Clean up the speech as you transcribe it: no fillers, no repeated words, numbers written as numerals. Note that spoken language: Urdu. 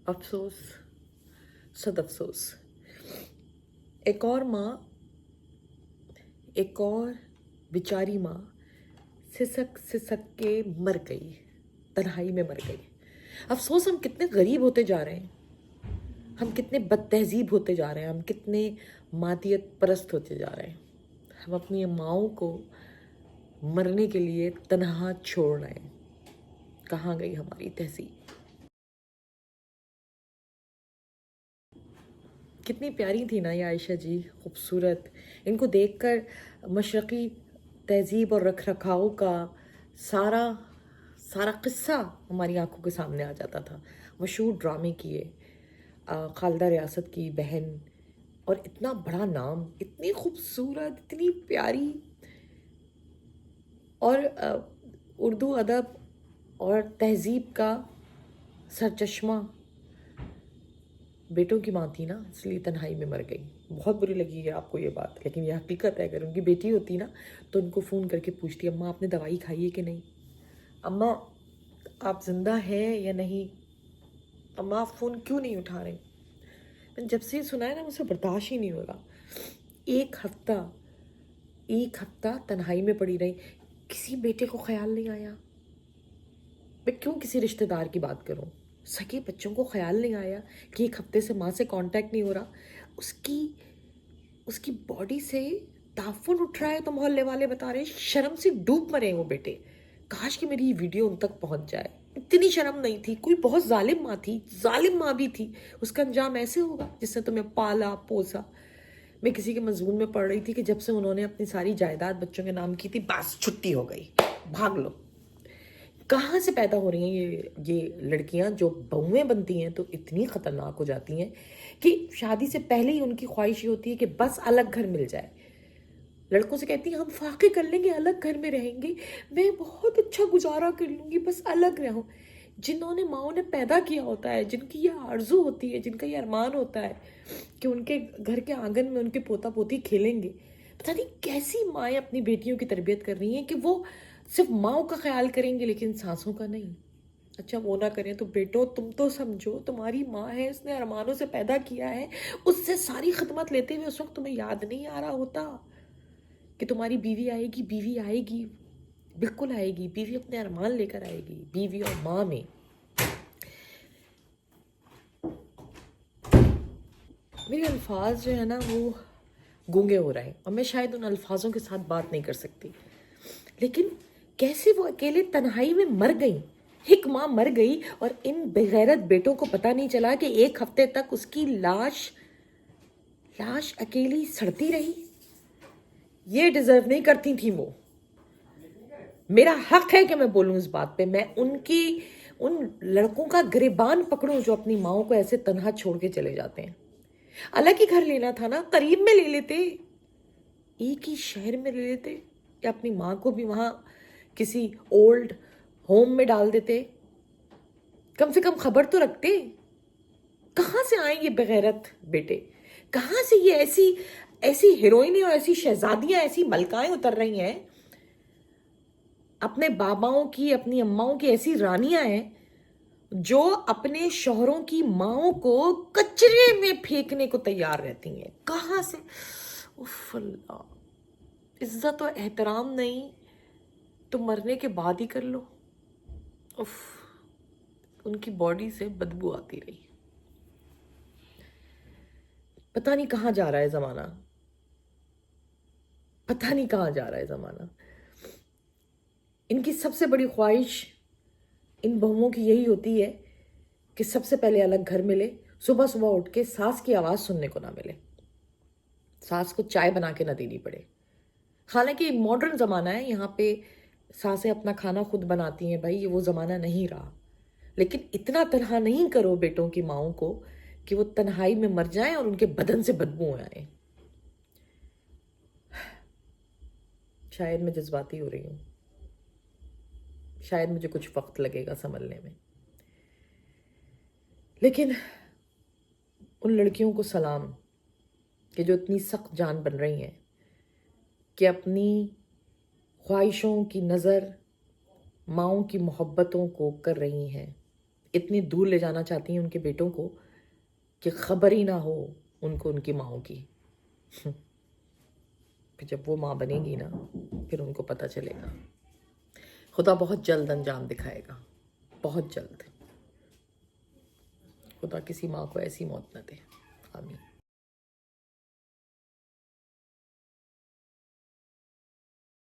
افسوس، صد افسوس، ایک اور ماں، ایک اور بیچاری ماں سسک سسک کے مر گئی، تنہائی میں مر گئی۔ افسوس، ہم کتنے غریب ہوتے جا رہے ہیں، ہم کتنے بد تہذیب ہوتے جا رہے ہیں، ہم کتنے مادیت پرست ہوتے جا رہے ہیں، ہم اپنی ماؤں کو مرنے کے لیے تنہا چھوڑ رہے ہیں۔ کہاں گئی ہماری تہذیب؟ کتنی پیاری تھی نا یہ عائشہ جی، خوبصورت۔ ان کو دیکھ کر مشرقی تہذیب اور رکھ رکھاؤ کا سارا قصہ ہماری آنکھوں کے سامنے آ جاتا تھا۔ مشہور ڈرامے کیے، خالدہ ریاست کی بہن، اور اتنا بڑا نام، اتنی خوبصورت، اتنی پیاری، اور اردو ادب اور تہذیب کا سرچشمہ بیٹوں کی ماں تھی نا، اس لیے تنہائی میں مر گئی۔ بہت بری لگی ہے آپ کو یہ بات، لیکن یہ حقیقت ہے۔ اگر ان کی بیٹی ہوتی نا تو ان کو فون کر کے پوچھتی، اماں آپ نے دوائی کھائی ہے کہ نہیں، اماں آپ زندہ ہیں یا نہیں، اماں آپ فون کیوں نہیں اٹھا رہے۔ میں جب سے یہ سنا ہے نا، مجھ سے برداشت ہی نہیں ہو رہا۔ ایک ہفتہ تنہائی میں پڑی رہی، کسی بیٹے کو خیال نہیں آیا؟ میں کیوں کسی رشتہ دار کی بات کروں، سگے بچوں کو خیال نہیں آیا کہ ایک ہفتے سے ماں سے کانٹیکٹ نہیں ہو رہا، اس کی باڈی سے تعفن اٹھ رہا ہے تو محلے والے بتا رہے ہیں شرم سے ڈوب مرے وہ بیٹے۔ کاش کہ میری یہ ویڈیو ان تک پہنچ جائے۔ اتنی شرم نہیں تھی، کوئی بہت ظالم ماں تھی، ظالم ماں بھی تھی، اس کا انجام ایسے ہوگا جس نے تمہیں پالا پوسا۔ میں کسی کے مضمون میں پڑھ رہی تھی کہ جب سے انہوں نے اپنی ساری جائیداد بچوں کے نام کی تھی، بس چھٹی ہو گئی، بھاگ لو۔ کہاں سے پیدا ہو رہی ہیں یہ لڑکیاں جو بہویں بنتی ہیں تو اتنی خطرناک ہو جاتی ہیں کہ شادی سے پہلے ہی ان کی خواہش یہ ہوتی ہے کہ بس الگ گھر مل جائے۔ لڑکوں سے کہتی ہیں ہم فاقے کر لیں گے، الگ گھر میں رہیں گے، میں بہت اچھا گزارا کر لوں گی، بس الگ رہوں۔ جنہوں نے ماؤں نے پیدا کیا ہوتا ہے، جن کی یہ آرزو ہوتی ہے، جن کا یہ ارمان ہوتا ہے کہ ان کے گھر کے آنگن میں ان کے پوتا پوتی کھیلیں گے، پتہ نہیں کیسی مائیں اپنی بیٹیوں کی تربیت کر رہی ہیں کہ وہ صرف ماؤں کا خیال کریں گے لیکن سانسوں کا نہیں۔ اچھا وہ نہ کریں تو بیٹو تم تو سمجھو تمہاری ماں ہے، اس نے ارمانوں سے پیدا کیا ہے، اس سے ساری خدمت لیتے ہوئے اس وقت تمہیں یاد نہیں آ رہا ہوتا کہ تمہاری بیوی آئے گی، بالکل آئے گی، بیوی اپنے ارمان لے کر آئے گی۔ بیوی اور ماں میں میرے الفاظ جو ہے نا وہ گونگے ہو رہے ہیں اور میں شاید ان الفاظوں کے ساتھ بات نہیں کر سکتی، لیکن کیسے وہ اکیلے تنہائی میں مر گئیں۔ ایک ماں مر گئی اور ان بغیرت بیٹوں کو پتہ نہیں چلا کہ ایک ہفتے تک اس کی لاش اکیلی سڑتی رہی۔ یہ ڈیزرو نہیں کرتی تھی وہ۔ میرا حق ہے کہ میں بولوں اس بات پہ، میں ان لڑکوں کا گریبان پکڑوں جو اپنی ماؤں کو ایسے تنہا چھوڑ کے چلے جاتے ہیں۔ الگ ہی گھر لینا تھا نا، قریب میں لے لیتے، ایک ہی شہر میں لے لیتے، یا اپنی ماں کو بھی وہاں کسی اولڈ ہوم میں ڈال دیتے، کم سے کم خبر تو رکھتے۔ کہاں سے آئیں یہ بغیرت بیٹے، کہاں سے یہ ایسی ہیروئنیں اور ایسی شہزادیاں، ایسی ملکائیں اتر رہی ہیں، اپنے باباؤں کی، اپنی اماؤں کی ایسی رانیاں ہیں جو اپنے شوہروں کی ماؤں کو کچرے میں پھینکنے کو تیار رہتی ہیں۔ کہاں سے؟ اف اللہ، عزت و احترام نہیں تو مرنے کے بعد ہی کر لو۔ اف، ان کی باڈی سے بدبو آتی رہی۔ پتہ نہیں کہاں جا رہا ہے زمانہ، پتہ نہیں کہاں جا رہا ہے زمانہ۔ ان کی سب سے بڑی خواہش ان بہوؤں کی یہی ہوتی ہے کہ سب سے پہلے الگ گھر ملے، صبح صبح اٹھ کے ساس کی آواز سننے کو نہ ملے، ساس کو چائے بنا کے نہ دینی پڑے۔ حالانکہ ماڈرن زمانہ ہے، یہاں پہ ساسیں اپنا کھانا خود بناتی ہیں، بھائی یہ وہ زمانہ نہیں رہا، لیکن اتنا تنہا نہیں کرو بیٹوں کی ماؤں کو کہ وہ تنہائی میں مر جائیں اور ان کے بدن سے بدبو آئے۔ شاید میں جذباتی ہو رہی ہوں، شاید مجھے کچھ وقت لگے گا سنبھلنے میں، لیکن ان لڑکیوں کو سلام کہ جو اتنی سخت جان بن رہی ہیں کہ اپنی خواہشوں کی نظر ماؤں کی محبتوں کو کر رہی ہیں اتنی دور لے جانا چاہتی ہیں ان کے بیٹوں کو کہ خبر ہی نہ ہو ان کو ان کی ماؤں کی. پھر جب وہ ماں بنے گی نا پھر ان کو پتہ چلے گا. خدا بہت جلد انجام دکھائے گا, بہت جلد. خدا کسی ماں کو ایسی موت نہ دے. آمین.